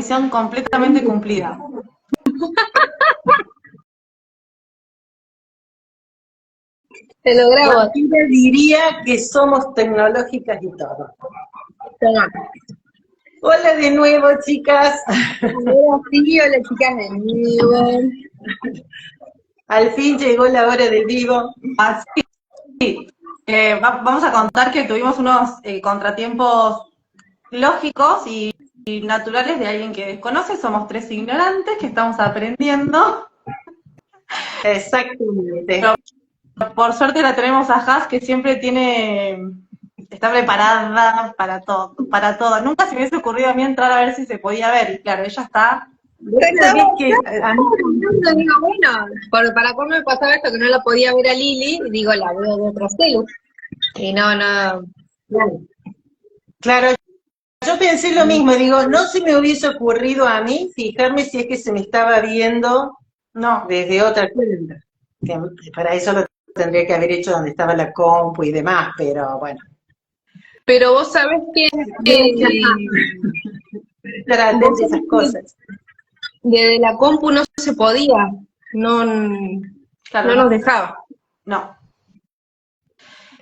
misión completamente cumplida. Te lo grabo. Cualquiera diría que somos tecnológicas y todo. Toma. Hola de nuevo, chicas. Ahora sí, hola chicas de nuevo. Al fin llegó la hora del vivo. Así, vamos a contar que tuvimos unos contratiempos lógicos y naturales de alguien que desconoce. Somos 3 ignorantes que estamos aprendiendo. Exactamente. Por suerte la tenemos a Has, que siempre está preparada para todo. Nunca se me hubiese ocurrido a mí entrar a ver si se podía ver. Y claro, ella está. Digo, bueno, para cómo me pasaba esto que no la podía ver a Lili, digo, la veo de otro celu. Y no. Claro, yo pensé lo mismo, digo, no se me hubiese ocurrido a mí fijarme si es que se me estaba viendo desde otra cuenta. Que para eso lo tendría que haber hecho donde estaba la compu y demás, pero bueno. Pero vos sabés que Estar atento a esas cosas. desde la compu no se podía, no nos dejaba. No.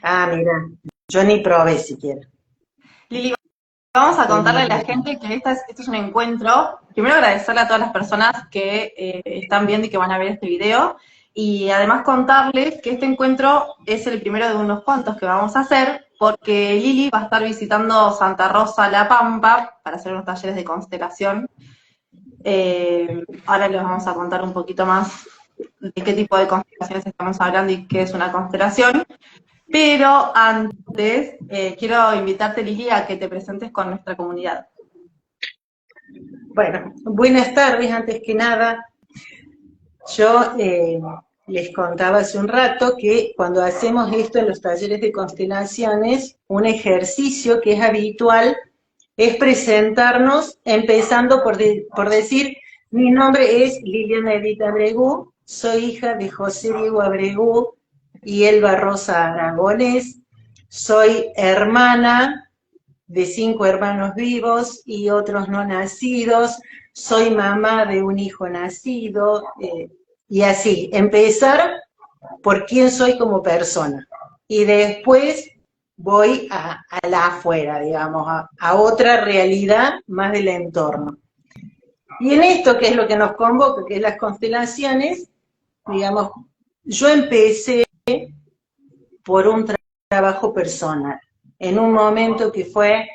Ah, mira, yo ni probé siquiera. Lili, vamos a contarle a la gente que esto es un encuentro. Primero agradecerle a todas las personas que están viendo y que van a ver este video. Y además contarles que este encuentro es el primero de unos cuantos que vamos a hacer, porque Lili va a estar visitando Santa Rosa, La Pampa, para hacer unos talleres de constelación. Ahora les vamos a contar un poquito más de qué tipo de constelaciones estamos hablando y qué es una constelación. Pero antes, quiero invitarte, Lili, a que te presentes con nuestra comunidad. Bueno, buenas tardes, antes que nada. Yo les contaba hace un rato que cuando hacemos esto en los talleres de constelaciones, un ejercicio que es habitual es presentarnos empezando por decir, mi nombre es Liliana Edith Abregu, soy hija de José Diego Abregu y Elba Rosa Aragonés, soy hermana de 5 hermanos vivos y otros no nacidos, soy mamá de un hijo nacido, y así, empezar por quién soy como persona, y después voy a la afuera, digamos, a otra realidad más del entorno. Y en esto, que es lo que nos convoca, que es las constelaciones, digamos, yo empecé por un trabajo personal, en un momento que fue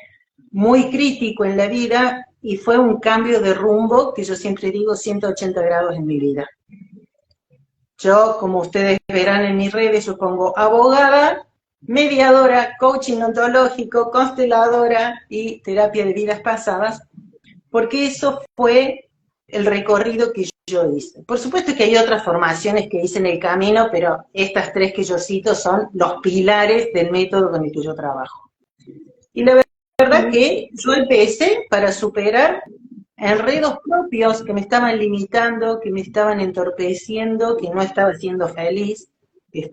muy crítico en la vida y fue un cambio de rumbo, que yo siempre digo 180 grados en mi vida. Yo, como ustedes verán en mis redes, yo pongo abogada, mediadora, coaching ontológico, consteladora y terapia de vidas pasadas, porque eso fue el recorrido que yo hice. Por supuesto que hay otras formaciones que hice en el camino, pero estas 3 que yo cito son los pilares del método con el que yo trabajo. Y la verdad que yo empecé para superar enredos propios que me estaban limitando, que me estaban entorpeciendo, que no estaba siendo feliz, que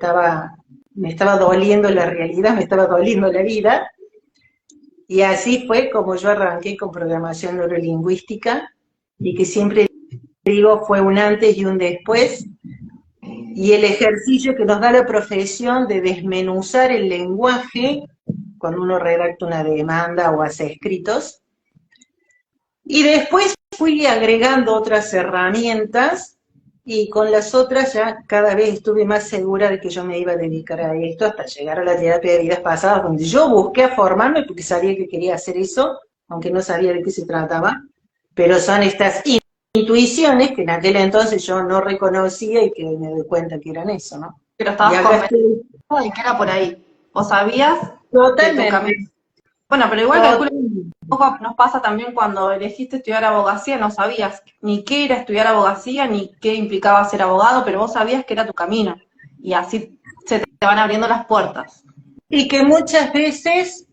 me estaba doliendo la realidad, me estaba doliendo la vida. Y así fue como yo arranqué con programación neurolingüística, y que siempre digo fue un antes y un después, y el ejercicio que nos da la profesión de desmenuzar el lenguaje cuando uno redacta una demanda o hace escritos. Y después fui agregando otras herramientas, y con las otras ya cada vez estuve más segura de que yo me iba a dedicar a esto, hasta llegar a la terapia de vidas pasadas, donde yo busqué a formarme porque sabía que quería hacer eso, aunque no sabía de qué se trataba, pero son estas intuiciones que en aquel entonces yo no reconocía y que me doy cuenta que eran eso, ¿no? Pero estabas convencida de que era por ahí. ¿Vos sabías? Totalmente. Bueno, pero igual calculo que un poco nos pasa también cuando elegiste estudiar abogacía, no sabías ni qué era estudiar abogacía, ni qué implicaba ser abogado, pero vos sabías que era tu camino. Y así se te van abriendo las puertas. Y que muchas veces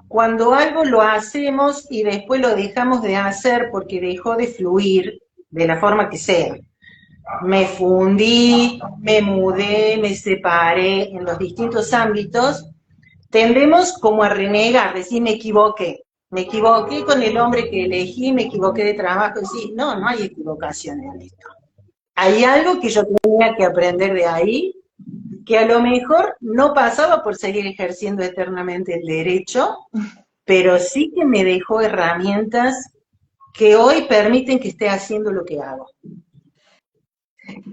cuando algo lo hacemos y después lo dejamos de hacer porque dejó de fluir, de la forma que sea, me fundí, me mudé, me separé en los distintos ámbitos, tendemos como a renegar, decir me equivoqué. Me equivoqué con el hombre que elegí, me equivoqué de trabajo. Sí, no, no hay equivocaciones en esto. Hay algo que yo tenía que aprender de ahí, que a lo mejor no pasaba por seguir ejerciendo eternamente el derecho, pero sí que me dejó herramientas que hoy permiten que esté haciendo lo que hago.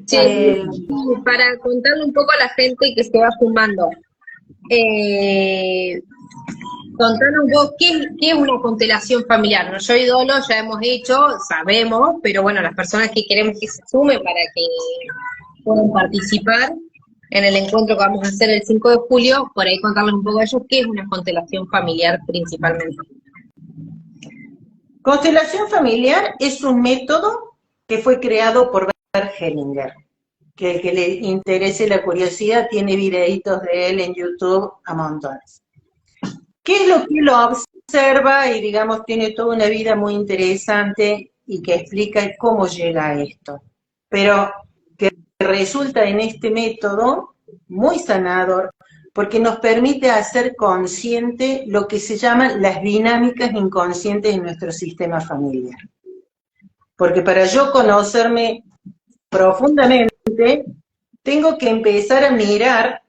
Sí, para contarle un poco a la gente que se va sumando, contanos vos qué es una constelación familiar. ¿No? Yo y Dolo ya hemos hecho, sabemos, pero bueno, las personas que queremos que se sumen para que puedan participar en el encuentro que vamos a hacer el 5 de julio, por ahí contarles un poco a ellos qué es una constelación familiar principalmente. Constelación familiar es un método que fue creado por Bert Hellinger, que el que le interese la curiosidad tiene videitos de él en YouTube a montones. ¿Qué es lo que lo observa y digamos tiene toda una vida muy interesante y que explica cómo llega a esto? Pero que resulta en este método muy sanador porque nos permite hacer consciente lo que se llaman las dinámicas inconscientes en nuestro sistema familiar. Porque para yo conocerme profundamente, tengo que empezar a mirar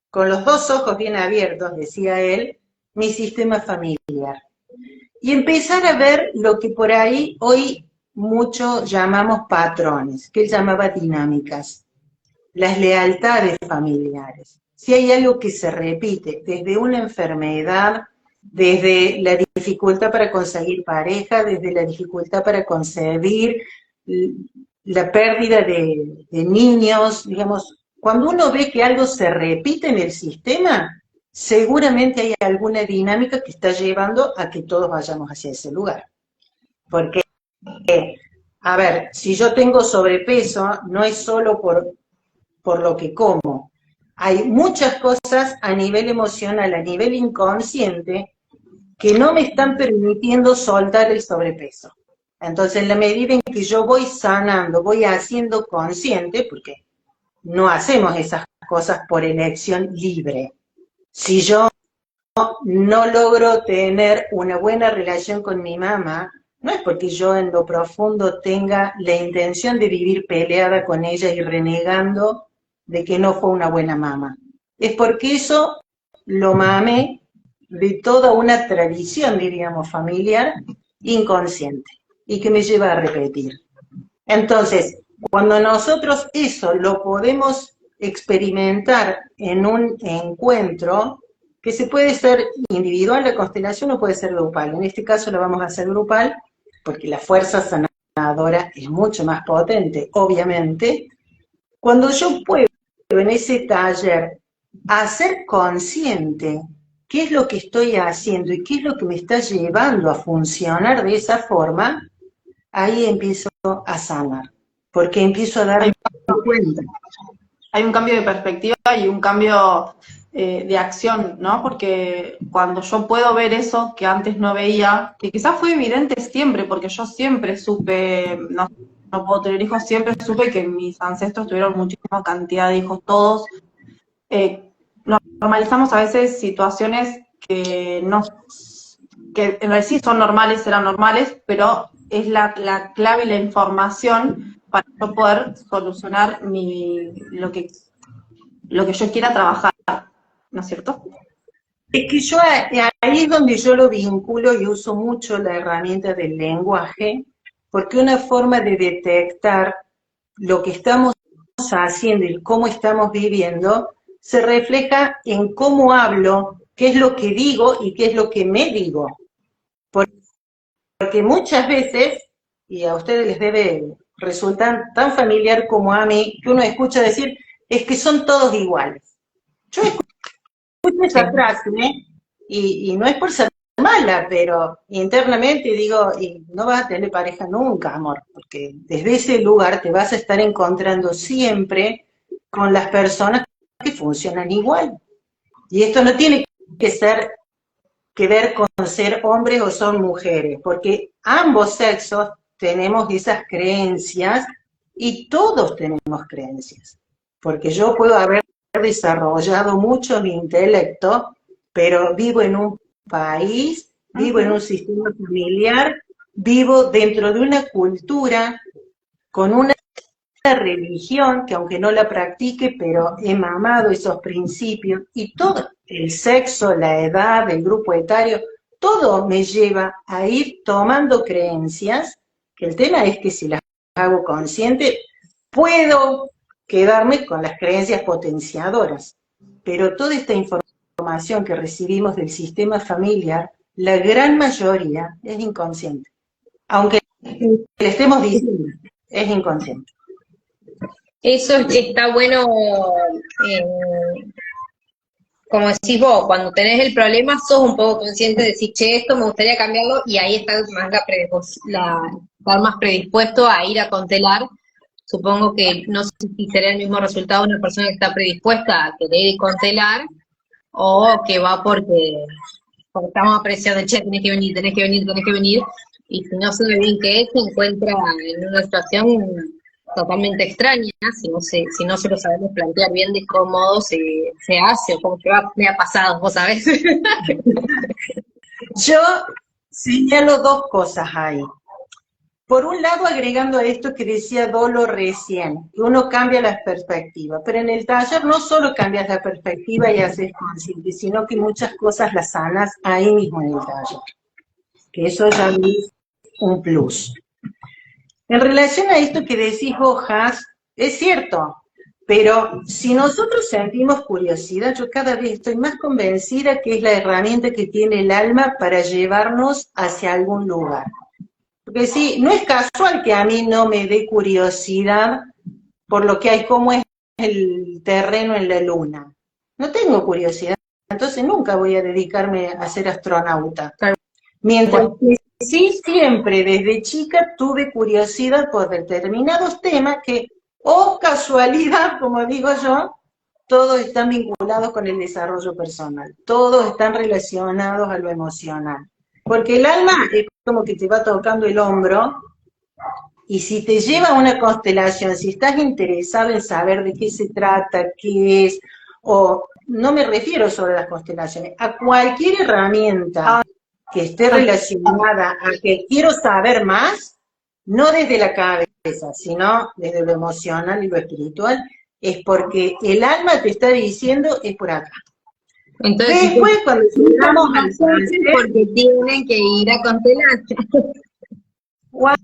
con los dos ojos bien abiertos, decía él, mi sistema familiar. Y empezar a ver lo que por ahí hoy mucho llamamos patrones, que él llamaba dinámicas, las lealtades familiares. Si hay algo que se repite desde una enfermedad, desde la dificultad para conseguir pareja, desde la dificultad para concebir, la pérdida de niños, digamos, cuando uno ve que algo se repite en el sistema, seguramente hay alguna dinámica que está llevando a que todos vayamos hacia ese lugar. Porque, a ver, si yo tengo sobrepeso, no es solo por lo que como. Hay muchas cosas a nivel emocional, a nivel inconsciente, que no me están permitiendo soltar el sobrepeso. Entonces, en la medida en que yo voy sanando, voy haciendo consciente, porque no hacemos esas cosas por elección libre. Si yo no logro tener una buena relación con mi mamá, no es porque yo en lo profundo tenga la intención de vivir peleada con ella y renegando de que no fue una buena mamá. Es porque eso lo mamé de toda una tradición, diríamos, familiar, inconsciente, y que me lleva a repetir. Entonces, cuando nosotros eso lo podemos experimentar en un encuentro, que se puede ser individual, la constelación, o puede ser grupal. En este caso lo vamos a hacer grupal, porque la fuerza sanadora es mucho más potente, obviamente. Cuando yo puedo en ese taller hacer consciente qué es lo que estoy haciendo y qué es lo que me está llevando a funcionar de esa forma, ahí empiezo a sanar, porque empiezo a darme cuenta. Hay un cambio de perspectiva y un cambio de acción, ¿no? Porque cuando yo puedo ver eso que antes no veía, que quizás fue evidente siempre, porque yo siempre supe, no puedo tener hijos, siempre supe que mis ancestros tuvieron muchísima cantidad de hijos, todos. Normalizamos a veces situaciones que no, que en realidad sí son normales, eran normales, pero es la clave y la información para yo poder solucionar lo que yo quiera trabajar, ¿no es cierto? Es que yo ahí es donde yo lo vinculo y uso mucho la herramienta del lenguaje, porque una forma de detectar lo que estamos haciendo y cómo estamos viviendo se refleja en cómo hablo, qué es lo que digo y qué es lo que me digo. Porque muchas veces, y a ustedes les debe resultar tan familiar como a mí, que uno escucha decir, es que son todos iguales. Yo escucho esa frase, y no es por ser mala, pero internamente digo, y no vas a tener pareja nunca, amor, porque desde ese lugar te vas a estar encontrando siempre con las personas que funcionan igual. Y esto no tiene que ver con ser hombres o son mujeres, porque ambos sexos tenemos esas creencias y todos tenemos creencias, porque yo puedo haber desarrollado mucho mi intelecto, pero vivo en un país vivo en un sistema familiar, vivo dentro de una cultura, con una religión, que aunque no la practique, pero he mamado esos principios, y todo, el sexo, la edad, el grupo etario, todo me lleva a ir tomando creencias, que el tema es que si las hago consciente, puedo quedarme con las creencias potenciadoras, pero toda esta información que recibimos del sistema familiar, la gran mayoría es inconsciente, aunque le estemos diciendo, es inconsciente. Eso está bueno, eh, como decís vos, cuando tenés el problema sos un poco consciente de decir, che, esto me gustaría cambiarlo, y ahí está más estar más predispuesto a ir a constelar. Supongo que no sé si sería el mismo resultado de una persona que está predispuesta a querer constelar, o que va porque estamos apreciando, che, tenés que venir, tenés que venir, tenés que venir, y si no sabe bien qué es, se encuentra en una situación totalmente extraña, si no se lo sabemos plantear bien de cómo se hace, o cómo me ha pasado, vos sabés. Yo señalo dos cosas ahí. Por un lado, agregando a esto que decía Dolo recién, que uno cambia las perspectivas, pero en el taller no solo cambias la perspectiva y haces consciente, sino que muchas cosas las sanas ahí mismo en el taller, que eso ya es un plus. En relación a esto que decís vos, Has, es cierto, pero si nosotros sentimos curiosidad, yo cada vez estoy más convencida que es la herramienta que tiene el alma para llevarnos hacia algún lugar. Porque sí, no es casual que a mí no me dé curiosidad por lo que hay, cómo es el terreno en la luna. No tengo curiosidad, entonces nunca voy a dedicarme a ser astronauta. Mientras que sí, siempre desde chica tuve curiosidad por determinados temas que, oh casualidad, como digo yo, todos están vinculados con el desarrollo personal, todos están relacionados a lo emocional. Porque el alma es como que te va tocando el hombro, y si te lleva a una constelación, si estás interesado en saber de qué se trata, qué es, o no me refiero solo a las constelaciones, a cualquier herramienta que esté relacionada a que quiero saber más, no desde la cabeza, sino desde lo emocional y lo espiritual, es porque el alma te está diciendo, es por acá. Entonces, después, cuando llegamos al porque tienen que ir a constelar. o a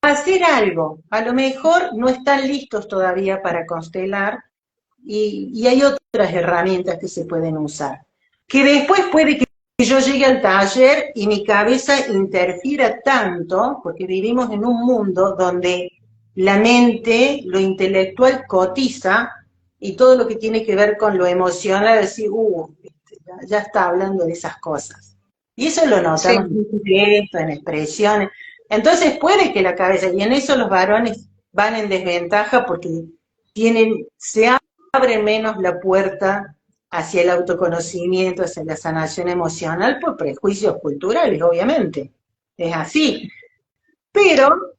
hacer algo, a lo mejor no están listos todavía para constelar, y hay otras herramientas que se pueden usar. Que después puede que yo llegue al taller y mi cabeza interfiera tanto, porque vivimos en un mundo donde la mente, lo intelectual cotiza, y todo lo que tiene que ver con lo emocional, decir, ya está hablando de esas cosas. Y eso lo notamos en gestos, en expresiones. Entonces puede que la cabeza, y en eso los varones van en desventaja porque se abre menos la puerta hacia el autoconocimiento, hacia la sanación emocional por prejuicios culturales, obviamente. Es así. Pero,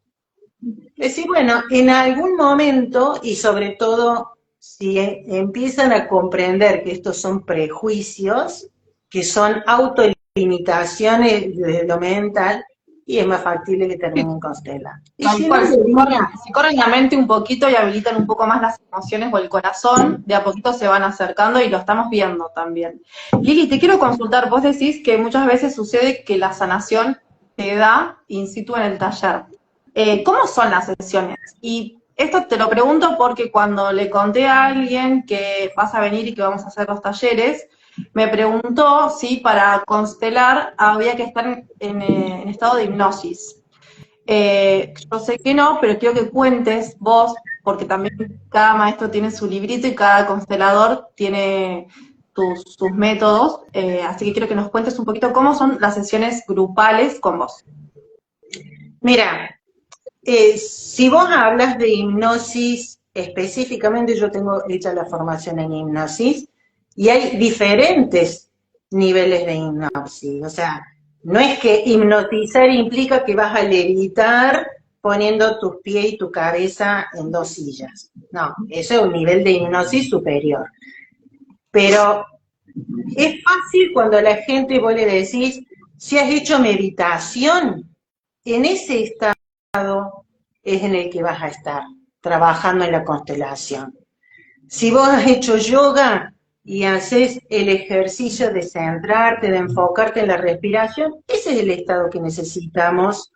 decir, bueno, en algún momento, y sobre todo si empiezan a comprender que estos son prejuicios, que son autolimitaciones de lo mental, y es más factible que terminen constelando. Si corren la mente un poquito y habilitan un poco más las emociones o el corazón, de a poquito se van acercando y lo estamos viendo también. Lili, te quiero consultar, vos decís que muchas veces sucede que la sanación se da in situ en el taller. ¿Cómo son las sesiones? Y esto te lo pregunto porque cuando le conté a alguien que vas a venir y que vamos a hacer los talleres, me preguntó si para constelar había que estar en estado de hipnosis. Yo sé que no, pero quiero que cuentes vos, porque también cada maestro tiene su librito y cada constelador tiene sus métodos, así que quiero que nos cuentes un poquito cómo son las sesiones grupales con vos. Mira, si vos hablas de hipnosis específicamente, yo tengo hecha la formación en hipnosis, y hay diferentes niveles de hipnosis. O sea, no es que hipnotizar implica que vas a levitar poniendo tus pies y tu cabeza en dos sillas. No, eso es un nivel de hipnosis superior. Pero es fácil cuando a la gente vos le decís, Si has hecho meditación, en ese estado es en el que vas a estar trabajando en la constelación. Si vos has hecho yoga y haces el ejercicio de centrarte, de enfocarte en la respiración, ese es el estado que necesitamos,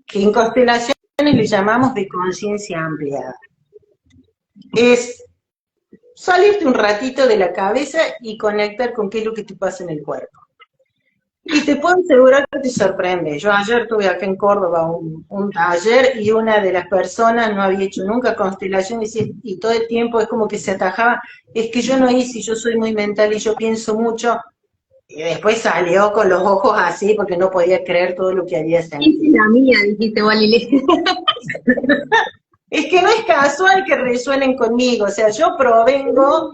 que en constelaciones le llamamos de conciencia ampliada. Es salirte un ratito de la cabeza y conectar con qué es lo que te pasa en el cuerpo. Y te puedo asegurar que te sorprende. Yo ayer tuve acá en Córdoba un taller y una de las personas no había hecho nunca constelación y todo el tiempo es como que se atajaba, es que yo no hice, yo soy muy mental y yo pienso mucho. Y después salió con los ojos así porque no podía creer todo lo que había sentido. Esa es la mía, dijiste vos, Lili. Es que no es casual que resuenen conmigo, o sea, yo provengo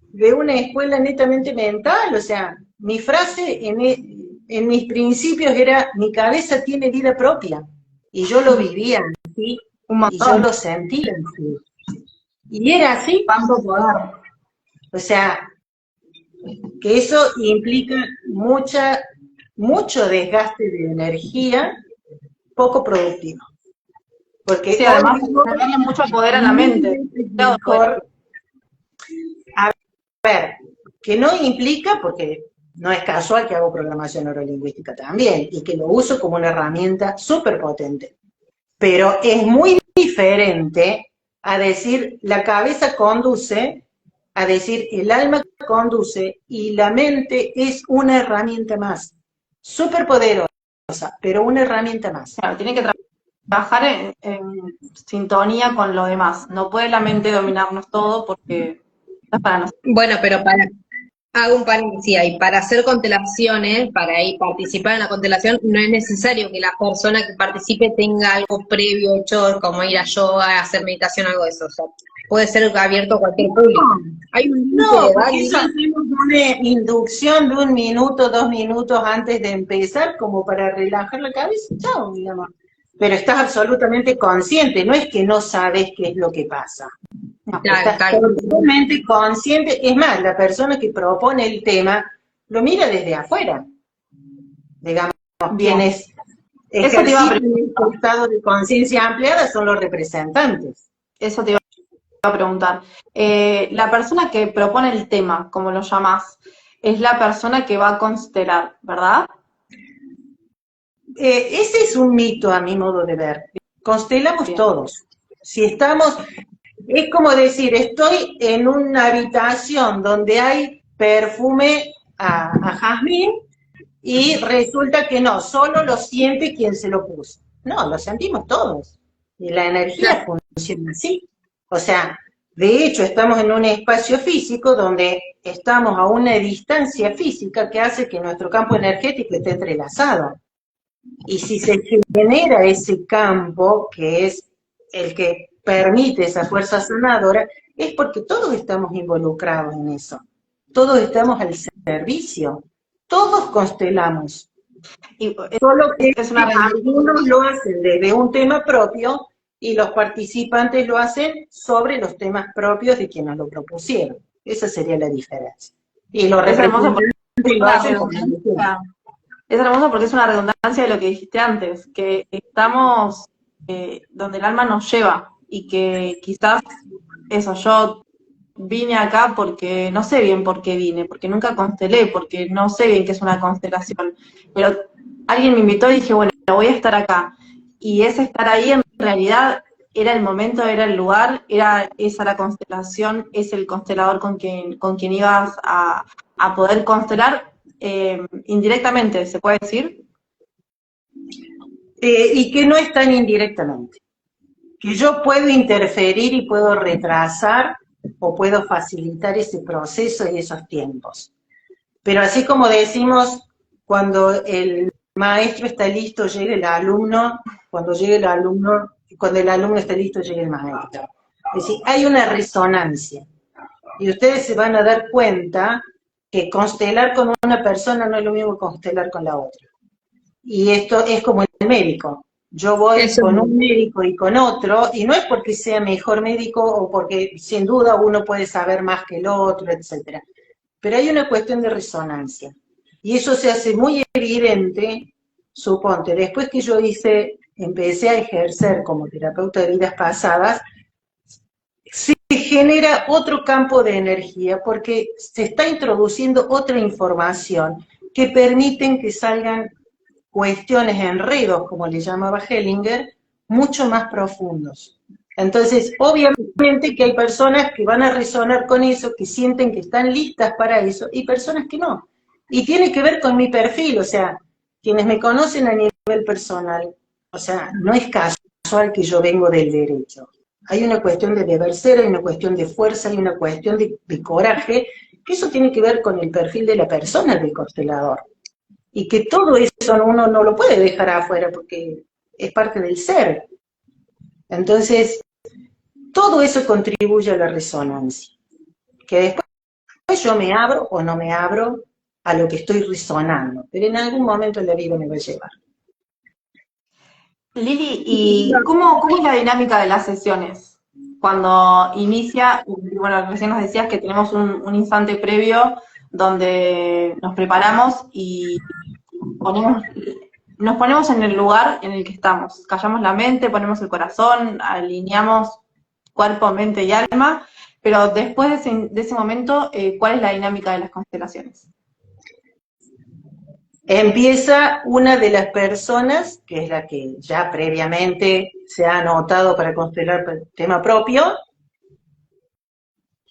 de una escuela netamente mental, o sea, mi frase en mis principios era, mi cabeza tiene vida propia, y yo lo vivía así, y yo lo sentía así. Y era así, Tanto poder. o sea, que eso implica mucho desgaste de energía poco productivo. Porque sí, además darle mucho poder a la mente. Mejor, a ver, que no implica, porque no es casual que hago programación neurolingüística también, y que lo uso como una herramienta súper potente. Pero es muy diferente a decir la cabeza conduce, a decir el alma conduce, y la mente es una herramienta más. Súper poderosa, pero una herramienta más. Claro, tiene que trabajar en sintonía con lo demás. No puede la mente dominarnos todo porque no es para nosotros. Bueno, pero hago un paréntesis ahí, para hacer constelaciones, para ir participar en la constelación, no es necesario que la persona que participe tenga algo previo hecho, como ir a yoga, hacer meditación, algo de eso. O sea, puede ser abierto a cualquier público. Hay un límite No, de porque eso hacemos una inducción de 1 minuto, 2 minutos antes de empezar, como para relajar la cabeza, chao, digamos. Pero estás absolutamente consciente, no es que no sabes qué es lo que pasa. No, Claro, estás totalmente consciente. Es más, la persona que propone el tema lo mira desde afuera. Digamos, quienes ejerciten un estado de conciencia ampliada son los representantes. Eso te iba a preguntar. La persona que propone el tema, como lo llamás, es la persona que va a constelar, ¿verdad? Ese es un mito a mi modo de ver. Constelamos Bien. todos. Si estamos, es como decir, estoy en una habitación donde hay perfume a jazmín y resulta que no, solo lo siente quien se lo puso. No, lo sentimos todos. Y la energía funciona así. O sea, de hecho, estamos en un espacio físico donde estamos a una distancia física que hace que nuestro campo energético esté entrelazado. Y si se genera ese campo, que es el que permite esa fuerza sanadora, es porque todos estamos involucrados en eso. Todos estamos al servicio. Todos constelamos. Y Solo que es una algunos lo hacen desde un tema propio y los participantes lo hacen sobre los temas propios de quienes lo propusieron. Esa sería la diferencia. Y los representantes lo hacen por es hermoso porque es una redundancia de lo que dijiste antes, que estamos donde el alma nos lleva y que quizás eso, yo vine acá porque no sé bien por qué vine, porque nunca constelé, porque no sé bien qué es una constelación, pero alguien me invitó y dije, bueno, voy a estar acá. Y ese estar ahí en realidad era el momento, era el lugar, era esa la constelación, es el constelador con quien ibas a poder constelar indirectamente, ¿se puede decir? y que no es tan indirectamente. Que yo puedo interferir y puedo retrasar o puedo facilitar ese proceso y esos tiempos. Pero así como decimos, cuando el maestro está listo, llega el alumno, cuando el alumno está listo, llega el maestro. Es decir, hay una resonancia. Y ustedes se van a dar cuenta que constelar con una persona no es lo mismo que constelar con la otra. Y esto es como el médico. Yo voy con un médico y con otro, y no es porque sea mejor médico o porque sin duda uno puede saber más que el otro, etcétera. Pero hay una cuestión de resonancia. Y eso se hace muy evidente, suponte, después que yo empecé a ejercer como terapeuta de vidas pasadas, se genera otro campo de energía porque se está introduciendo otra información que permiten que salgan cuestiones, enredos, como le llamaba Hellinger, mucho más profundos. Entonces, obviamente que hay personas que van a resonar con eso, que sienten que están listas para eso, y personas que no. Y tiene que ver con mi perfil, o sea, quienes me conocen a nivel personal, o sea, no es casual que yo vengo del derecho. Hay una cuestión de deber ser, hay una cuestión de fuerza, hay una cuestión de coraje, que eso tiene que ver con el perfil de la persona del constelador. Y que todo eso uno no lo puede dejar afuera porque es parte del ser. Entonces, todo eso contribuye a la resonancia. Que después yo me abro o no me abro a lo que estoy resonando, pero en algún momento la vida me va a llevar. Lili, ¿y cómo es la dinámica de las sesiones? Cuando inicia, bueno, recién nos decías que tenemos un instante previo donde nos preparamos y nos ponemos en el lugar en el que estamos. Callamos la mente, ponemos el corazón, alineamos cuerpo, mente y alma, pero después de ese momento, ¿cuál es la dinámica de las constelaciones? Empieza una de las personas, que es la que ya previamente se ha anotado para constelar el tema propio,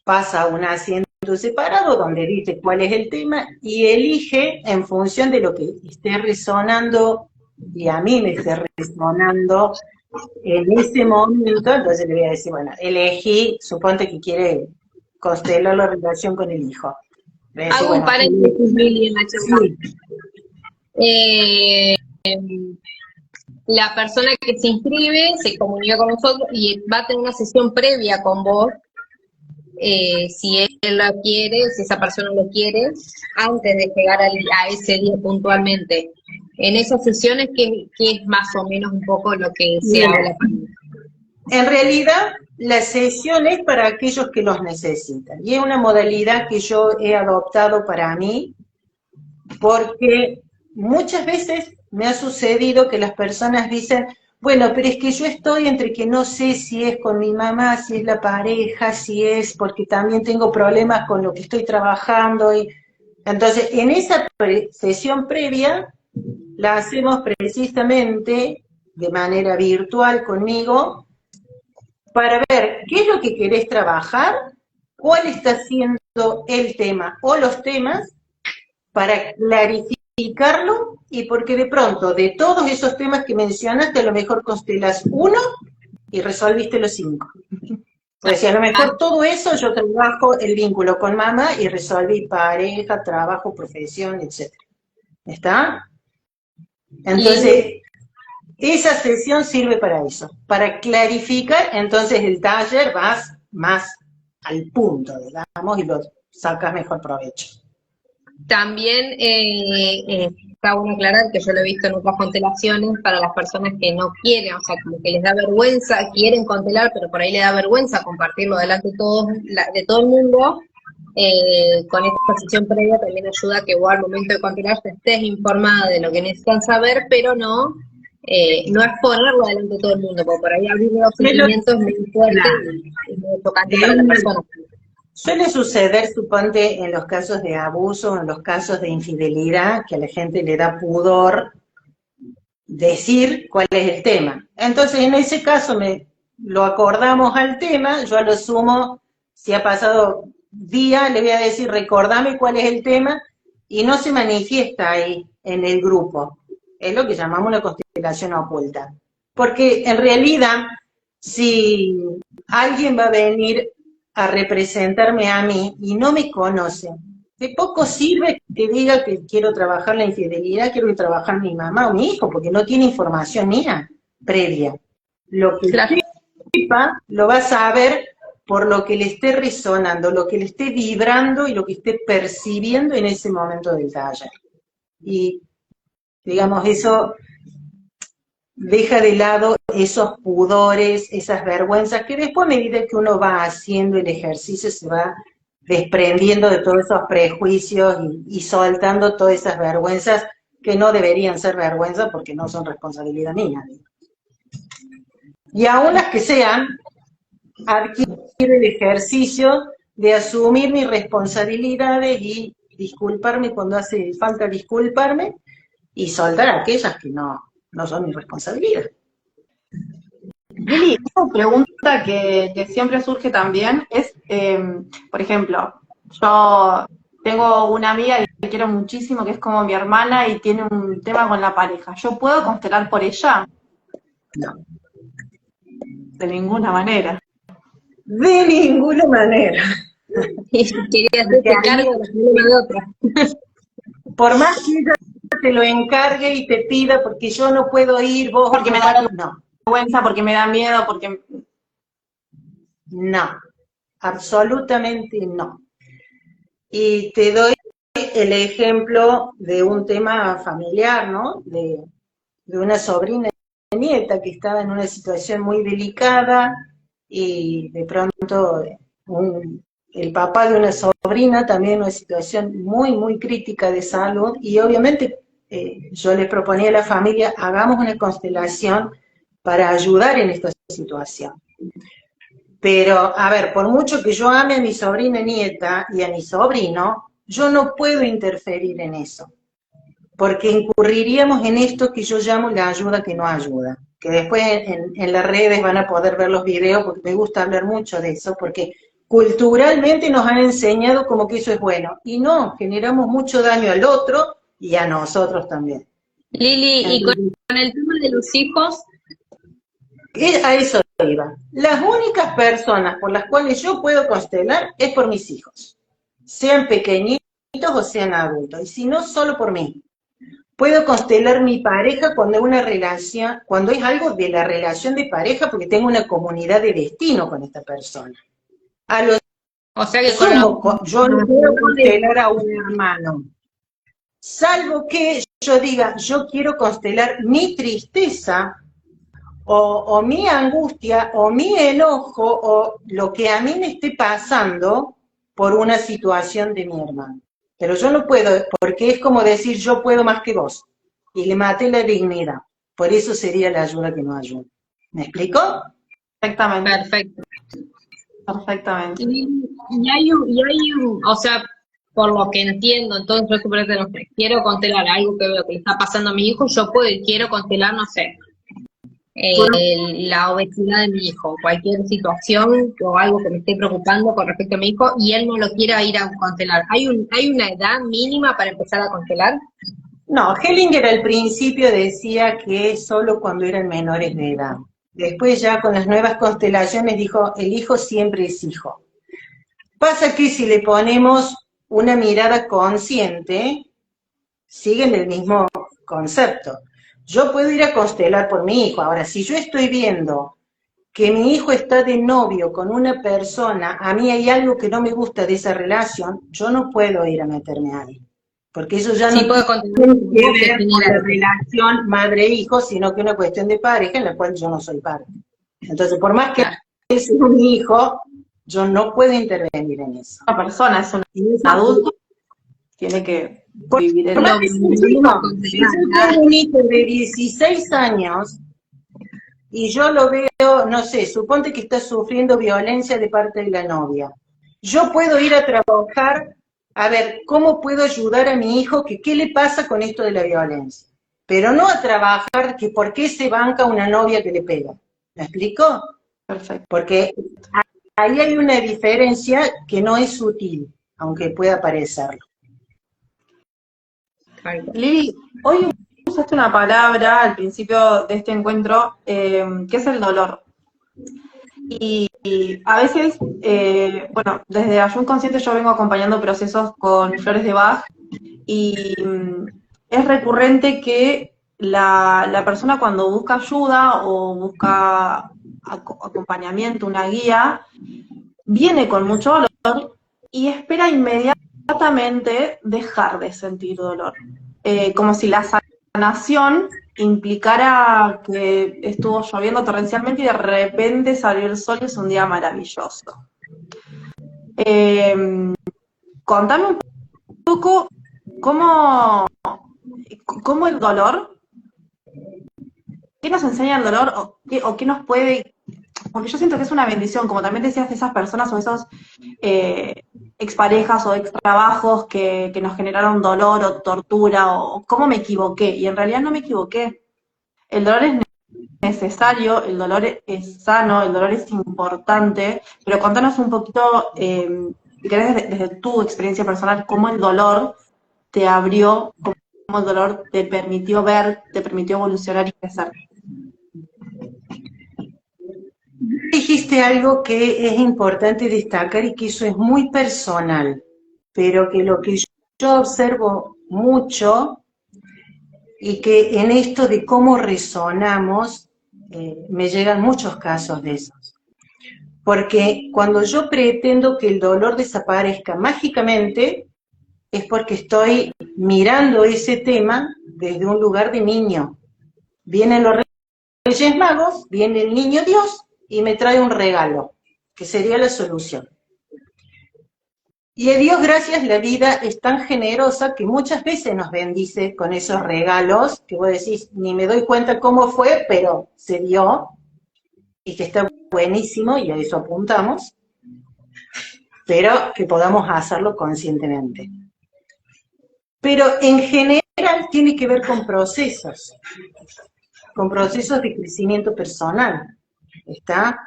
pasa a un asiento separado donde dice cuál es el tema y elige en función de lo que esté resonando y a mí me esté resonando en ese momento. Entonces le voy a decir, bueno, elegí, suponte que quiere constelar la relación con el hijo. Decir, Hago bueno, un paréntesis, Lili, en la charla. La persona que se inscribe se comunica con nosotros y va a tener una sesión previa con vos, si él la quiere, si esa persona lo quiere, antes de llegar a ese día puntualmente. En esas sesiones, ¿qué es más o menos un poco lo que se habla? En realidad, la sesión es para aquellos que los necesitan. Y es una modalidad que yo he adoptado para mí, porque muchas veces me ha sucedido que las personas dicen, bueno, pero es que yo estoy entre que no sé si es con mi mamá, si es la pareja, si es porque también tengo problemas con lo que estoy trabajando. Y entonces, en esa sesión previa, la hacemos precisamente de manera virtual conmigo, para ver qué es lo que querés trabajar, cuál está siendo el tema o los temas, para clarificarlo, y porque de pronto de todos esos temas que mencionaste, a lo mejor constelas uno y resolviste los 5. Pues si a lo mejor todo eso yo trabajo el vínculo con mamá y resolví pareja, trabajo, profesión, etc. ¿Está? Entonces, esa sesión sirve para eso, para clarificar. Entonces el taller vas más al punto, digamos, y lo sacas mejor provecho. También está bueno aclarar que yo lo he visto en otras constelaciones para las personas que no quieren, o sea, como que les da vergüenza, quieren constelar, pero por ahí les da vergüenza compartirlo delante de todo el mundo. Con esta sesión previa también ayuda a que vos al momento de constelar estés informada de lo que necesitan saber, pero no exponerlo delante de todo el mundo, porque por ahí abrir los sentimientos muy fuertes y muy tocante para la persona. Suele suceder, suponte, en los casos de abuso, en los casos de infidelidad, que a la gente le da pudor decir cuál es el tema. Entonces, en ese caso, lo acordamos al tema, yo a lo sumo, si ha pasado día, le voy a decir, recordame cuál es el tema, y no se manifiesta ahí, en el grupo. Es lo que llamamos una constelación oculta. Porque, en realidad, si alguien va a venir a representarme a mí y no me conoce, de poco sirve que diga que quiero trabajar la infidelidad, quiero trabajar mi mamá o mi hijo, porque no tiene información mía previa. Lo que sepa lo va a saber por lo que le esté resonando, lo que le esté vibrando y lo que esté percibiendo en ese momento del taller. Y, digamos, eso deja de lado esos pudores, esas vergüenzas, que después a medida que uno va haciendo el ejercicio se va desprendiendo de todos esos prejuicios y soltando todas esas vergüenzas que no deberían ser vergüenza porque no son responsabilidad mía. Y aún las que sean, adquiero el ejercicio de asumir mis responsabilidades y disculparme cuando hace falta disculparme y soltar aquellas que no son mi responsabilidad. Lili, una pregunta que siempre surge también es, por ejemplo, yo tengo una amiga que quiero muchísimo, que es como mi hermana y tiene un tema con la pareja. ¿Yo puedo constelar por ella? No. De ninguna manera. De ninguna manera. Quería hacerte cargo de la problema de otra. Por más que ella te lo encargue y te pida, porque yo no puedo ir, vos... Porque me da vergüenza, porque me da miedo, porque... No, absolutamente no. Y te doy el ejemplo de un tema familiar, ¿no? De una sobrina y nieta que estaba en una situación muy delicada y de pronto el papá de una sobrina también en una situación muy, muy crítica de salud y obviamente yo les proponía a la familia, hagamos una constelación para ayudar en esta situación. Pero, a ver, por mucho que yo ame a mi sobrina nieta y a mi sobrino, yo no puedo interferir en eso, porque incurriríamos en esto que yo llamo la ayuda que no ayuda, que después en las redes van a poder ver los videos, porque me gusta hablar mucho de eso, porque culturalmente nos han enseñado como que eso es bueno, y no, generamos mucho daño al otro y a nosotros también. Lili, y con el tema de los hijos... A eso iba. Las únicas personas por las cuales yo puedo constelar es por mis hijos, sean pequeñitos o sean adultos, y si no, solo por mí. Puedo constelar mi pareja cuando es una relación, cuando es algo de la relación de pareja, porque tengo una comunidad de destino con esta persona. A lo O sea que sumo, yo no puedo constelar a un hermano, salvo que yo diga, yo quiero constelar mi tristeza, o mi angustia, o mi enojo, o lo que a mí me esté pasando por una situación de mi hermano. Pero yo no puedo, porque es como decir, yo puedo más que vos. Y le maté la dignidad. Por eso sería la ayuda que no ayuda. ¿Me explico? Perfectamente. Perfecto. Perfectamente. Y hay un, o sea, por lo que entiendo, entonces yo supongo no sé, quiero constelar algo que veo que le está pasando a mi hijo, quiero constelar, no sé, la obesidad de mi hijo, cualquier situación o algo que me esté preocupando con respecto a mi hijo y él no lo quiera ir a constelar. ¿Hay una edad mínima para empezar a constelar? No, Hellinger al principio decía que solo cuando eran menores de edad. Después ya con las nuevas constelaciones dijo, el hijo siempre es hijo. Pasa que si le ponemos una mirada consciente, siguen el mismo concepto. Yo puedo ir a constelar por mi hijo. Ahora, si yo estoy viendo que mi hijo está de novio con una persona, a mí hay algo que no me gusta de esa relación, yo no puedo ir a meterme ahí. Porque eso ya Sí, no puedo tiene que ver con la relación madre-hijo, sino que es una cuestión de pareja en la cual yo no soy parte. Entonces, por más que él sea un hijo, yo no puedo intervenir en eso. Una persona es un adulto, tiene que vivir en lo mismo. Si yo tengo un hijo de 16 años y yo lo veo, no sé, suponte que está sufriendo violencia de parte de la novia. Yo puedo ir a trabajar, a ver, ¿cómo puedo ayudar a mi hijo? ¿Qué le pasa con esto de la violencia? Pero no a trabajar que por qué se banca una novia que le pega. ¿Me explico? Perfecto. Porque ahí hay una diferencia que no es sutil, aunque pueda parecerlo. Lili, hoy usaste una palabra al principio de este encuentro, que es el dolor. Y a veces, bueno, desde Ayun Consciente yo vengo acompañando procesos con flores de Bach y es recurrente que la persona cuando busca ayuda o busca acompañamiento, una guía, viene con mucho dolor y espera inmediatamente dejar de sentir dolor. Como si la sanación implicara que estuvo lloviendo torrencialmente y de repente salió el sol y es un día maravilloso. Contame un poco cómo el dolor, qué nos enseña el dolor o qué nos puede, porque yo siento que es una bendición, como también decías de esas personas o esos exparejas o extrabajos que nos generaron dolor o tortura o cómo me equivoqué, y en realidad no me equivoqué. El dolor es necesario, el dolor es sano, el dolor es importante, pero contanos un poquito, si querés desde tu experiencia personal, cómo el dolor te abrió, cómo el dolor te permitió ver, te permitió evolucionar y crecer. Dijiste algo que es importante destacar y que eso es muy personal, pero que lo que yo observo mucho y que en esto de cómo resonamos, me llegan muchos casos de esos. Porque cuando yo pretendo que el dolor desaparezca mágicamente, es porque estoy mirando ese tema desde un lugar de niño. Vienen los Reyes Magos, viene el niño Dios y me trae un regalo, que sería la solución. Y a Dios gracias, la vida es tan generosa que muchas veces nos bendice con esos regalos, que vos decís, ni me doy cuenta cómo fue, pero se dio, y que está buenísimo, y a eso apuntamos, pero que podamos hacerlo conscientemente. Pero en general tiene que ver con procesos de crecimiento personal, ¿está?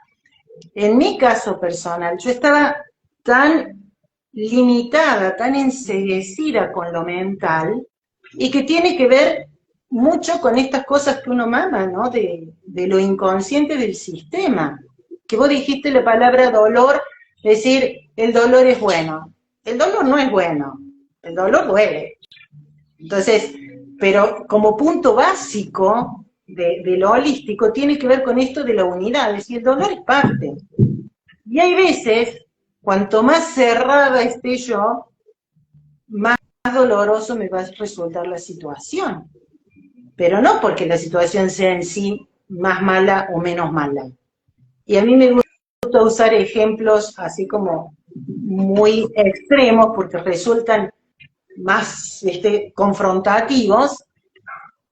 En mi caso personal, yo estaba tan limitada, tan enceguecida con lo mental, y que tiene que ver mucho con estas cosas que uno mama, ¿no? De lo inconsciente del sistema. Que vos dijiste la palabra dolor, decir, el dolor es bueno. El dolor no es bueno, el dolor duele. Entonces, pero como punto básico de lo holístico, tiene que ver con esto de la unidad, es decir, el dolor es parte. Y hay veces, cuanto más cerrada esté yo, más doloroso me va a resultar la situación. Pero no porque la situación sea en sí más mala o menos mala. Y a mí me gusta usar ejemplos así como muy extremos porque resultan más confrontativos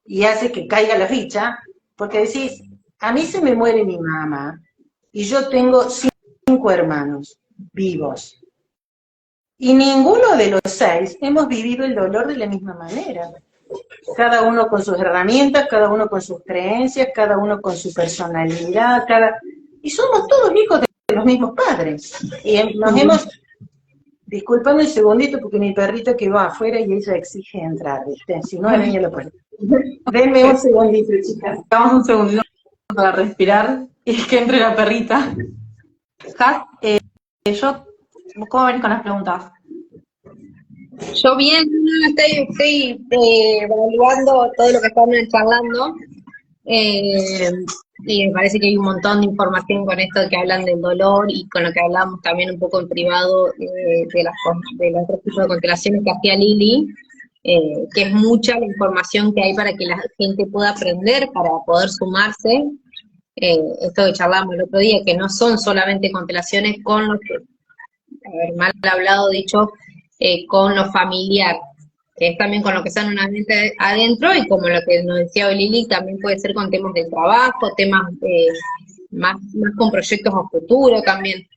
y hace que caiga la ficha, porque decís, a mí se me muere mi mamá y yo tengo 5 hermanos vivos. Y ninguno de los 6 hemos vivido el dolor de la misma manera. Cada uno con sus herramientas, cada uno con sus creencias, cada uno con su personalidad, y somos todos hijos de los mismos padres. Y nos hemos... Disculpame un segundito porque mi perrita quedó afuera y ella exige entrar, ¿viste? Si no, a mí lo puede. Denme un segundito, chicas. Damos un segundito para respirar y que entre la perrita. Has, ¿cómo venís con las preguntas? Yo bien, estoy evaluando todo lo que están charlando. Y me parece que hay un montón de información con esto que hablan del dolor y con lo que hablamos también un poco en privado de los otros tipos de constelaciones que hacía Lili, que es mucha la información que hay para que la gente pueda aprender, para poder sumarse. Esto que charlábamos el otro día, que no son solamente constelaciones con lo que, a ver, mal hablado, dicho, con lo familiar, que es también con lo que está en una mente adentro, y como lo que nos decía hoy Lili, también puede ser con temas del trabajo, temas más con proyectos a futuro también,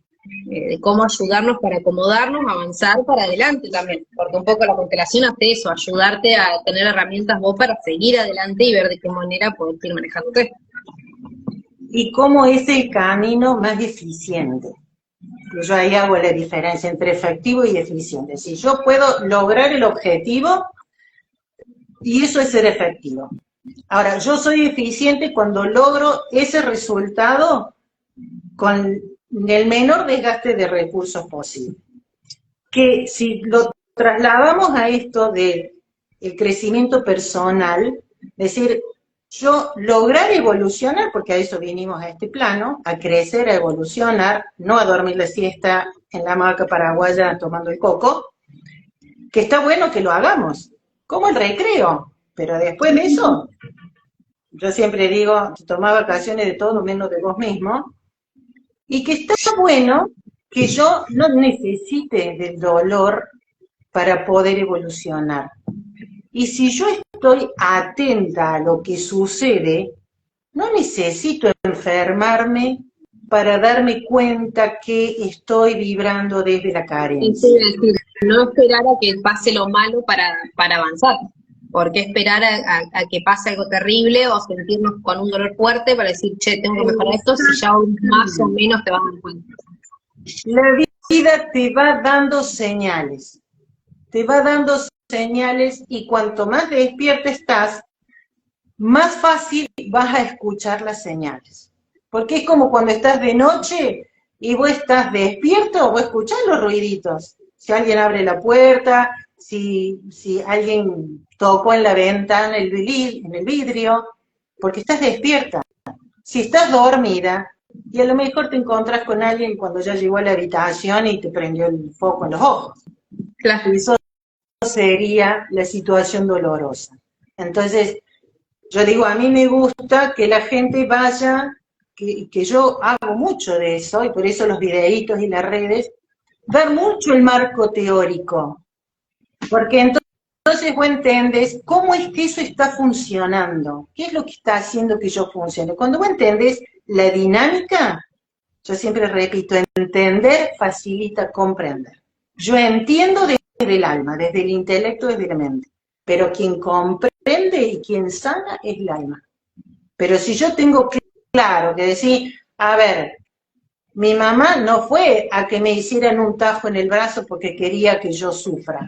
de cómo ayudarnos para acomodarnos, avanzar para adelante también, porque un poco la constelación hace eso, ayudarte a tener herramientas vos para seguir adelante y ver de qué manera poder ir manejándote. Y cómo es el camino más eficiente. Yo ahí hago la diferencia entre efectivo y eficiente. Si yo puedo lograr el objetivo, y eso es ser efectivo. Ahora, yo soy eficiente cuando logro ese resultado con el menor desgaste de recursos posible. Que si lo trasladamos a esto del crecimiento personal, es decir, yo lograr evolucionar, porque a eso vinimos a este plano, a crecer, a evolucionar, no a dormir la siesta en la hamaca paraguaya tomando el coco, que está bueno que lo hagamos, como el recreo, pero después de eso, yo siempre digo, toma vacaciones de todo menos de vos mismo, y que está bueno que yo no necesite del dolor para poder evolucionar. Y si yo estoy atenta a lo que sucede, no necesito enfermarme para darme cuenta que estoy vibrando desde la carencia. Es decir, no esperar a que pase lo malo para avanzar. ¿Por qué esperar a que pase algo terrible o sentirnos con un dolor fuerte para decir, che, tengo que mejorar esto, si ya más o menos te vas a dar cuenta? La vida te va dando señales. Te va dando señales y cuanto más despierta estás, más fácil vas a escuchar las señales. Porque es como cuando estás de noche y vos estás despierto, vos escuchás los ruiditos. Si alguien abre la puerta, si alguien tocó en la ventana, en el vidrio, porque estás despierta. Si estás dormida, y a lo mejor te encontrás con alguien cuando ya llegó a la habitación y te prendió el foco en los ojos. Claro. Eso sería la situación dolorosa. Entonces, yo digo, a mí me gusta que la gente vaya, que yo hago mucho de eso, y por eso los videitos y las redes, dar mucho el marco teórico, porque entonces vos entendés cómo es que eso está funcionando, qué es lo que está haciendo que yo funcione. Cuando vos entendés la dinámica, yo siempre repito, entender facilita comprender. Yo entiendo desde el alma, desde el intelecto, desde la mente, pero quien comprende y quien sana es el alma. Pero si yo tengo claro que decir, a ver, mi mamá no fue a que me hicieran un tajo en el brazo porque quería que yo sufra.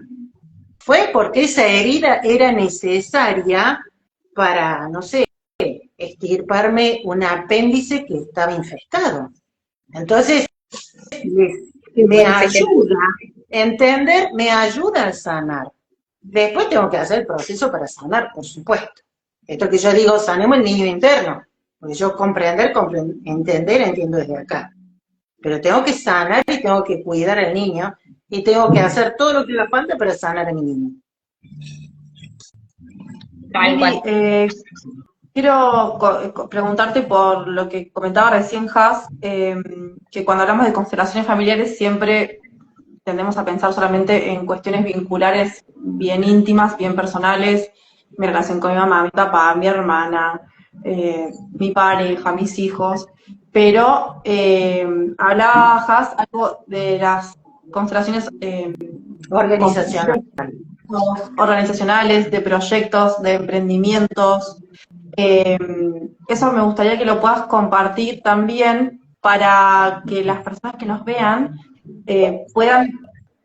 Fue porque esa herida era necesaria para, no sé, extirparme un apéndice que estaba infectado. Entonces, me ayuda, entender me ayuda a sanar. Después tengo que hacer el proceso para sanar, por supuesto. Esto que yo digo, sanemos el niño interno. Porque yo entender, entiendo desde acá. Pero tengo que sanar y tengo que cuidar al niño y tengo que hacer todo lo que haga falta para sanar a mi niño. Quiero preguntarte por lo que comentaba recién Has, que cuando hablamos de constelaciones familiares siempre tendemos a pensar solamente en cuestiones vinculares bien íntimas, bien personales, mi relación con mi mamá, mi papá, mi hermana, mi pareja, mis hijos, pero hablaba Has algo de las constelaciones organizacionales, de proyectos, de emprendimientos. Eso me gustaría que lo puedas compartir también para que las personas que nos vean puedan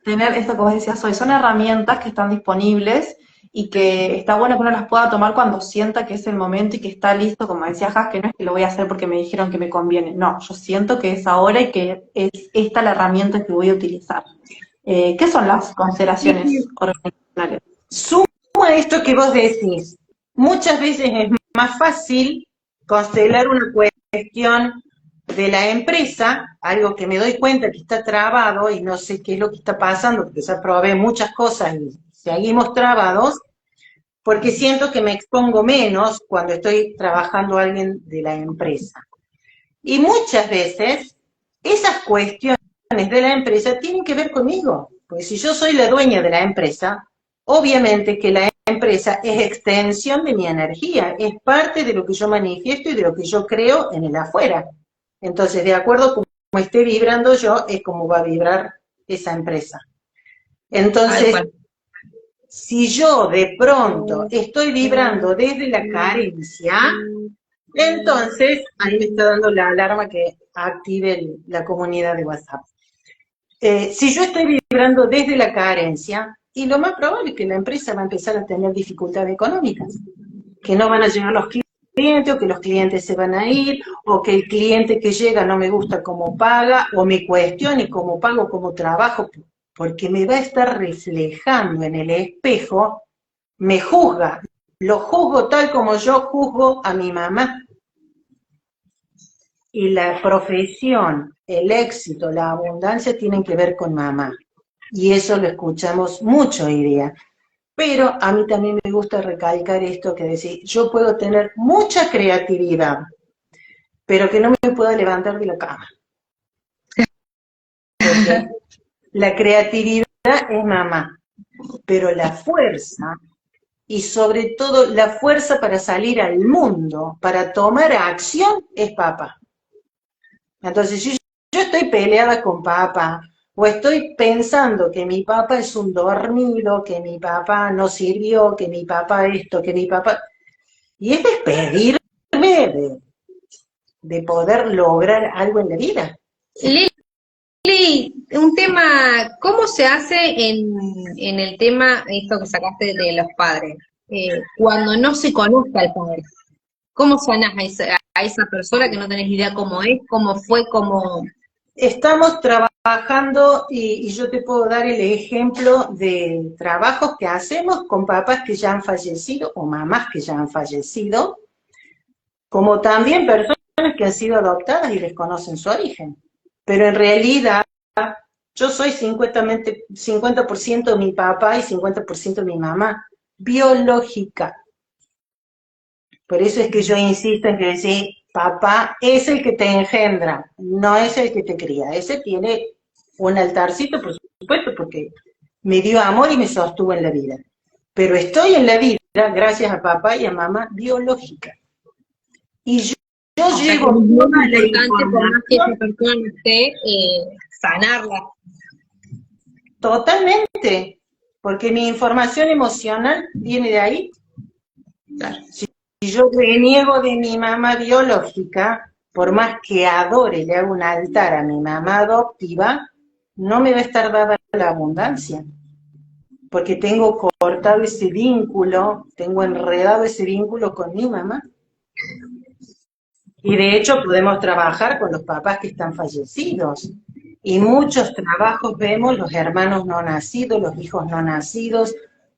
tener esto que vos decías hoy. Son herramientas que están disponibles y que está bueno que uno las pueda tomar cuando sienta que es el momento y que está listo, como decía Has, que no es que lo voy a hacer porque me dijeron que me conviene. No, yo siento que es ahora y que es esta la herramienta que voy a utilizar. ¿Qué son las constelaciones organizacionales? Sumo a esto que vos decís. Muchas veces es más fácil constelar una cuestión de la empresa, algo que me doy cuenta que está trabado y no sé qué es lo que está pasando, porque ya probé muchas cosas y seguimos trabados, porque siento que me expongo menos cuando estoy trabajando a alguien de la empresa. Y muchas veces esas cuestiones de la empresa tienen que ver conmigo, porque si yo soy la dueña de la empresa, obviamente que la empresa es extensión de mi energía, es parte de lo que yo manifiesto y de lo que yo creo en el afuera. Entonces, de acuerdo a cómo esté vibrando yo, es como va a vibrar esa empresa. Entonces, si yo de pronto estoy vibrando desde la carencia, entonces ahí me está dando la alarma que active la comunidad de WhatsApp. Si yo estoy vibrando desde la carencia, y lo más probable es que la empresa va a empezar a tener dificultades económicas, que no van a llegar los clientes, o que los clientes se van a ir, o que el cliente que llega no me gusta cómo paga, o me cuestione cómo pago, cómo trabajo, porque me va a estar reflejando en el espejo, me juzga, lo juzgo tal como yo juzgo a mi mamá. Y la profesión, el éxito, la abundancia tienen que ver con mamá. Y eso lo escuchamos mucho hoy día. Pero a mí también me gusta recalcar esto que decir, yo puedo tener mucha creatividad, pero que no me pueda levantar de la cama. La creatividad es mamá, pero la fuerza, y sobre todo la fuerza para salir al mundo, para tomar acción, es papá. Entonces, si yo estoy peleada con papá, o estoy pensando que mi papá es un dormido, que mi papá no sirvió, que mi papá esto, que mi papá... Y es despedirme de poder lograr algo en la vida. Lili, un tema, ¿cómo se hace en el tema, esto que sacaste de los padres, cuando no se conozca al padre? ¿Cómo sanás a esa persona que no tenés idea cómo es, cómo fue, cómo... Estamos trabajando, y yo te puedo dar el ejemplo de trabajos que hacemos con papás que ya han fallecido o mamás que ya han fallecido, como también personas que han sido adoptadas y desconocen su origen. Pero en realidad yo soy 50% mi papá y 50% mi mamá, biológica. Por eso es que yo insisto en que decir, papá es el que te engendra, no es el que te cría. Ese tiene un altarcito, por supuesto, porque me dio amor y me sostuvo en la vida. Pero estoy en la vida gracias a papá y a mamá biológica. Y yo llevo toda la información, por más que esa persona no esté, sanarla. Totalmente, porque mi información emocional viene de ahí. Claro. Si yo reniego de mi mamá biológica, por más que adore, le hago un altar a mi mamá adoptiva, no me va a estar dada la abundancia, porque tengo cortado ese vínculo, tengo enredado ese vínculo con mi mamá. Y de hecho podemos trabajar con los papás que están fallecidos. Y muchos trabajos vemos los hermanos no nacidos, los hijos no nacidos,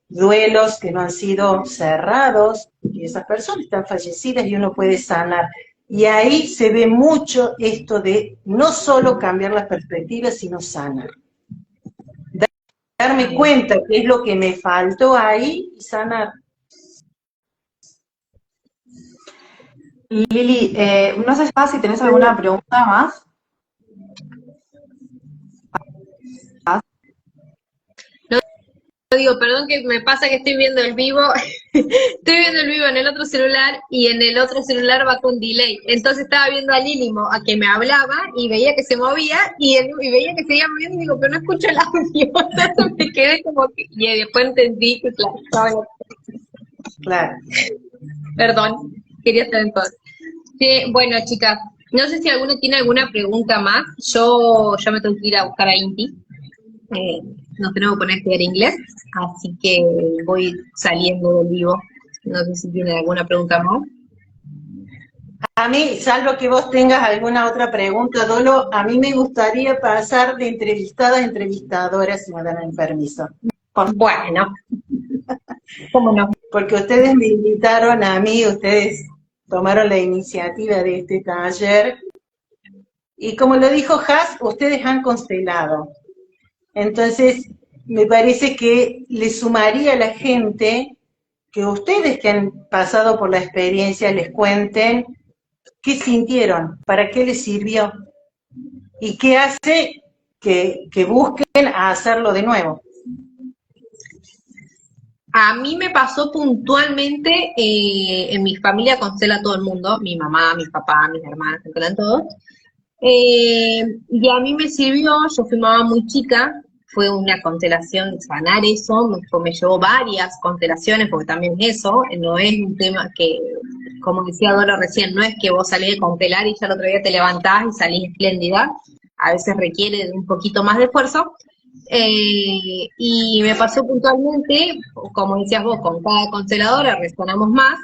duelos que no han sido cerrados, y esas personas están fallecidas y uno puede sanar. Y ahí se ve mucho esto de no solo cambiar las perspectivas, sino sanar. Darme cuenta qué es lo que me faltó ahí y sanar. Lili, no sé si tenés alguna pregunta más. Digo, perdón que me pasa que estoy viendo el vivo, estoy viendo el vivo en el otro celular y en el otro celular va con delay. Entonces estaba viendo a Lili a que me hablaba y veía que se movía y veía que seguía moviendo y digo, pero no escucho el audio. Entonces me quedé como que, y después entendí que claro, estaba... Claro. Perdón, quería estar en todo. Sí, bueno, chicas, no sé si alguno tiene alguna pregunta más. Yo ya me tengo que ir a buscar a Inti. Nos tenemos que poner a estudiar inglés, así que voy saliendo del vivo. No sé si tienen alguna pregunta más. A mí, salvo que vos tengas alguna otra pregunta, Dolo, a mí me gustaría pasar de entrevistada a entrevistadora, si me dan el permiso. Bueno, ¿cómo no? Porque ustedes me invitaron a mí, ustedes tomaron la iniciativa de este taller, y como lo dijo Has, ustedes han constelado. Entonces, me parece que le sumaría a la gente que ustedes que han pasado por la experiencia les cuenten qué sintieron, para qué les sirvió, y qué hace que busquen a hacerlo de nuevo. A mí me pasó puntualmente, en mi familia constela todo el mundo, mi mamá, mi papá, mis hermanas, constelan todos. Y a mí me sirvió, yo fui mamá muy chica, fue una constelación sanar eso, me llevó varias constelaciones, porque también eso, no es un tema que, como decía Dolo recién, no es que vos salís de constelar y ya el otro día te levantás y salís espléndida, a veces requiere de un poquito más de esfuerzo. Y me pasó puntualmente, como decías vos, con cada consteladora resonamos más,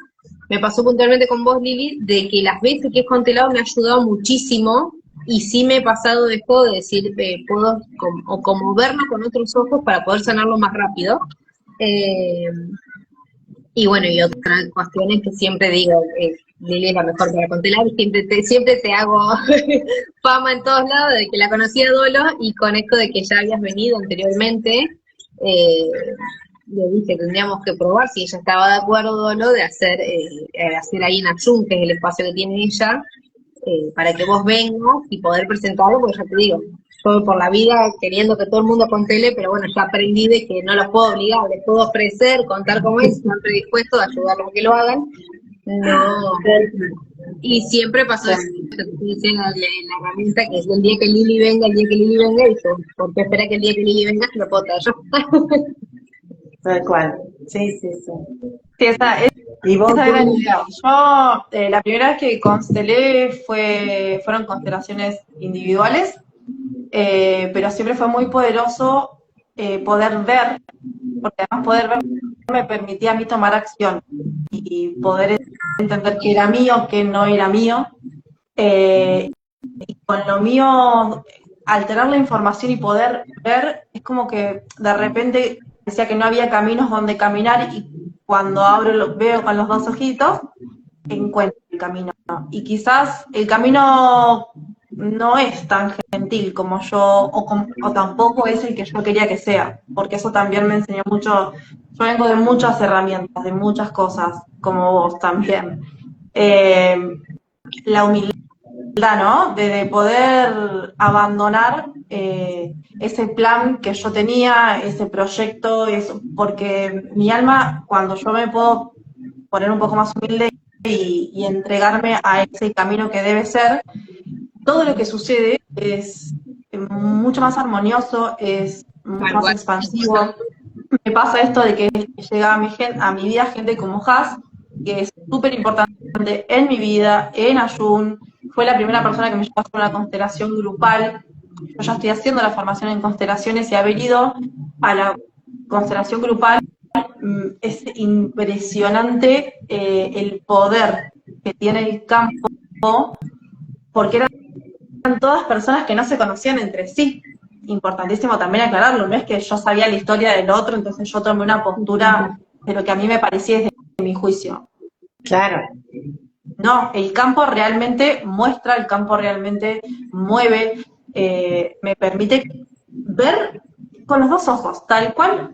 me pasó puntualmente con vos, Lili, de que las veces que he constelado me ha ayudado muchísimo, y sí me he pasado de esto de decir, puedo como verlo con otros ojos para poder sanarlo más rápido. Y bueno, y otras cuestiones que siempre digo, Lili es la mejor para constelar, y siempre te hago fama en todos lados de que la conocí a Dolo, y con esto de que ya habías venido anteriormente, le dije, tendríamos que probar si ella estaba de acuerdo, Dolo, de hacer ahí en Ayun, que es el espacio que tiene ella, para que vos vengas y poder presentarlo, porque ya te digo, yo por la vida queriendo que todo el mundo constele, pero bueno, ya aprendí de que no los puedo obligar, les puedo ofrecer, contar cómo es, están predispuestos a ayudarlos a que lo hagan. No, y siempre pasó eso, te dice la herramienta que es el día que Lili venga, y yo, ¿por qué espera que el día que Lili venga se lo puedo traer yo? Tal cual. Sí, sí, sí. Sí, esa ¿Y vos? era la idea. Yo, la primera vez que constelé fueron constelaciones individuales, pero siempre fue muy poderoso poder ver, porque además poder ver me permitía a mí tomar acción y poder entender qué era mío, qué no era mío. Y con lo mío, alterar la información y poder ver, es como que de repente decía que no había caminos donde caminar y cuando veo con los dos ojitos, encuentro el camino. Y quizás el camino no es tan gentil como yo, o tampoco es el que yo quería que sea, porque eso también me enseñó mucho. Yo vengo de muchas herramientas, de muchas cosas, como vos también. La humildad, ¿no? De poder abandonar ese plan que yo tenía, ese proyecto, porque mi alma, cuando yo me puedo poner un poco más humilde y entregarme a ese camino que debe ser, todo lo que sucede es mucho más armonioso, es mucho más expansivo. Me pasa esto de que llega a mi vida gente como Has, que es súper importante en mi vida, en Ayun, fue la primera persona que me llevó a hacer una constelación grupal. Yo ya estoy haciendo la formación en constelaciones y haber ido a la constelación grupal. Es impresionante el poder que tiene el campo, porque eran todas personas que no se conocían entre sí. Importantísimo también aclararlo, no es que yo sabía la historia del otro, entonces yo tomé una postura de lo que a mí me parecía desde mi juicio. Claro. No, el campo realmente muestra, el campo realmente mueve, me permite ver con los dos ojos, tal cual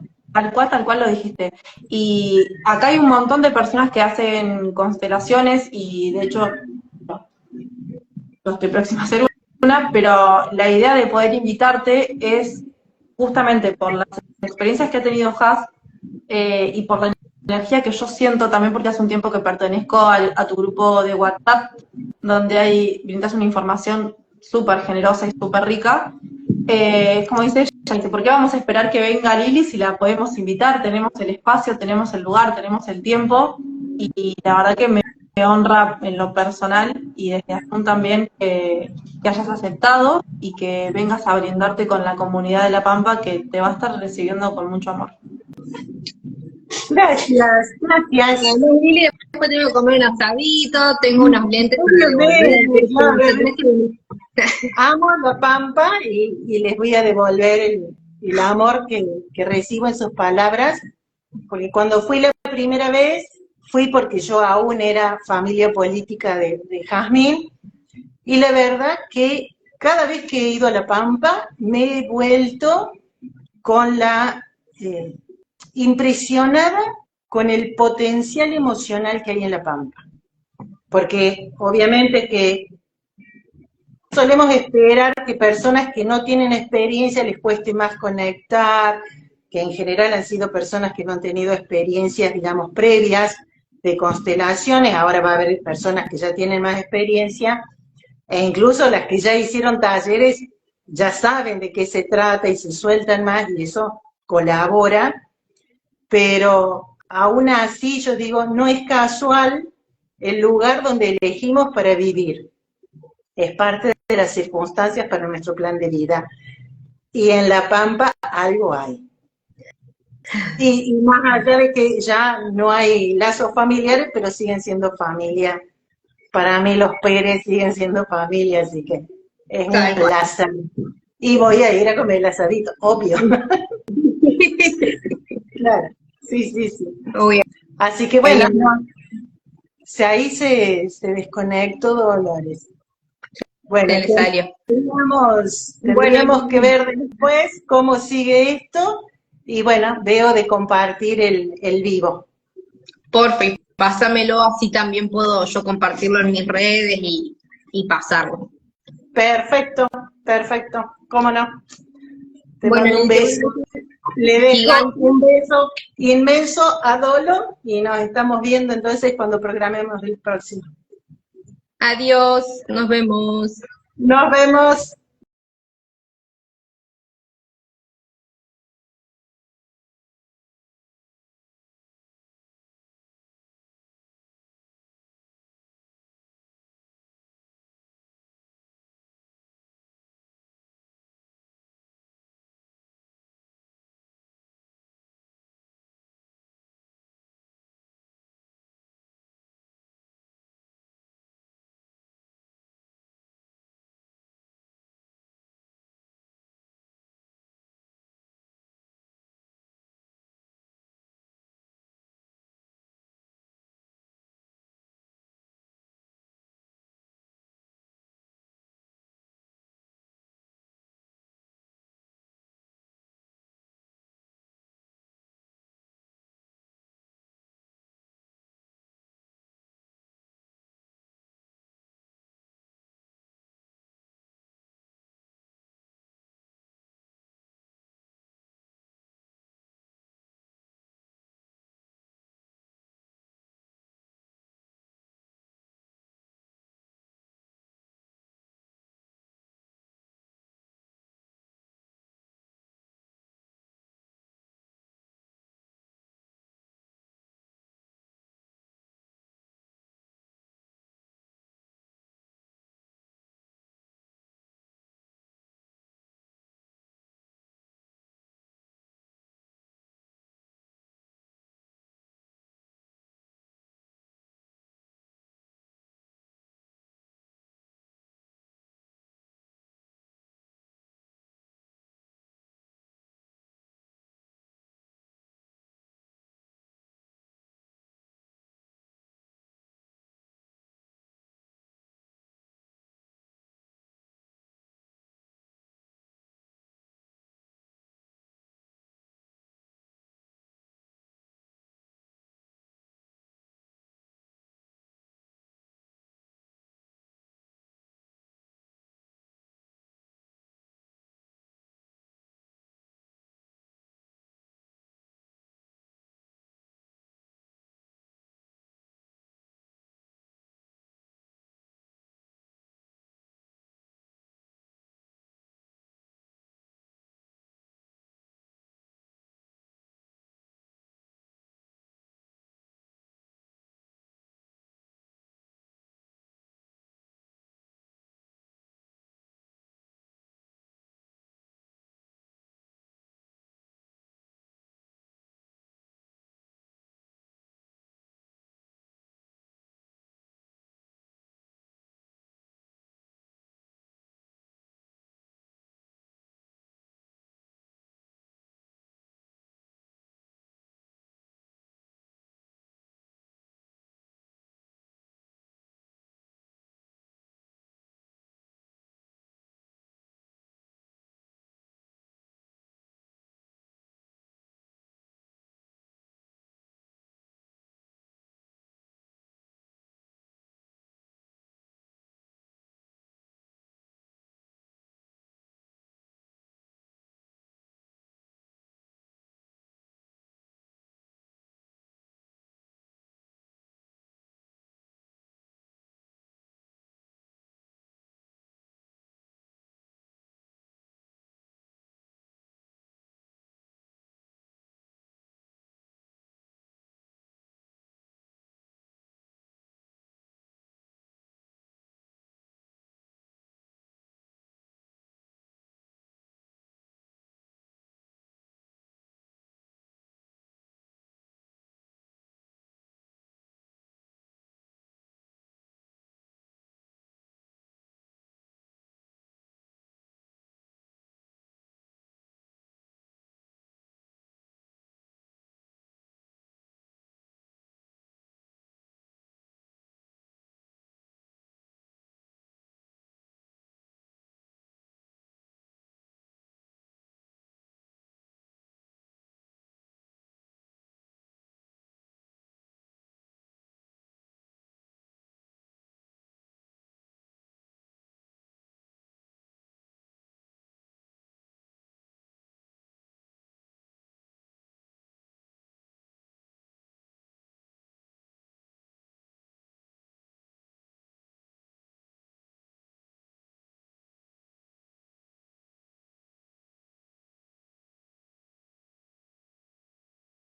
lo dijiste. Y acá hay un montón de personas que hacen constelaciones y de hecho yo estoy próxima a hacer una, pero la idea de poder invitarte es justamente por las experiencias que ha tenido Has y por la energía que yo siento también, porque hace un tiempo que pertenezco a tu grupo de WhatsApp, donde brindas una información súper generosa y súper rica. Como dice ella, dice, ¿por qué vamos a esperar que venga Lili si la podemos invitar? Tenemos el espacio, tenemos el lugar, tenemos el tiempo, y la verdad que me honra en lo personal y desde Azul también que hayas aceptado y que vengas a brindarte con la comunidad de La Pampa, que te va a estar recibiendo con mucho amor. Gracias, gracias. Lili, después tengo que comer un asadito, tengo unos lentes Amo La Pampa y les voy a devolver el amor que recibo en sus palabras, porque cuando fui la primera vez, fui porque yo aún era familia política de Jazmín, y la verdad que cada vez que he ido a La Pampa me he vuelto con la impresionada con el potencial emocional que hay en La Pampa. Porque obviamente que solemos esperar que personas que no tienen experiencia les cueste más conectar, que en general han sido personas que no han tenido experiencias, digamos, previas de constelaciones. Ahora va a haber personas que ya tienen más experiencia, e incluso las que ya hicieron talleres ya saben de qué se trata y se sueltan más, y eso colabora. Pero aún así yo digo, no es casual el lugar donde elegimos para vivir. Es parte de las circunstancias para nuestro plan de vida. Y en La Pampa algo hay. Y más allá de que ya no hay lazos familiares, pero siguen siendo familia. Para mí los Pérez siguen siendo familia, así que es un placer. Y voy a ir a comer el asadito, obvio. Claro, sí, sí, sí. Así que bueno, ahí se desconectó Dolores. Bueno, tendríamos que ver después cómo sigue esto, y bueno, veo de compartir el vivo. Porfi, pásamelo, así también puedo yo compartirlo en mis redes y pasarlo. Perfecto, Perfecto, cómo no. Te Bueno, mando un beso. Le dejo gigante. un beso inmenso a Dolo y nos estamos viendo entonces cuando programemos el próximo. Adiós, nos vemos. Nos vemos.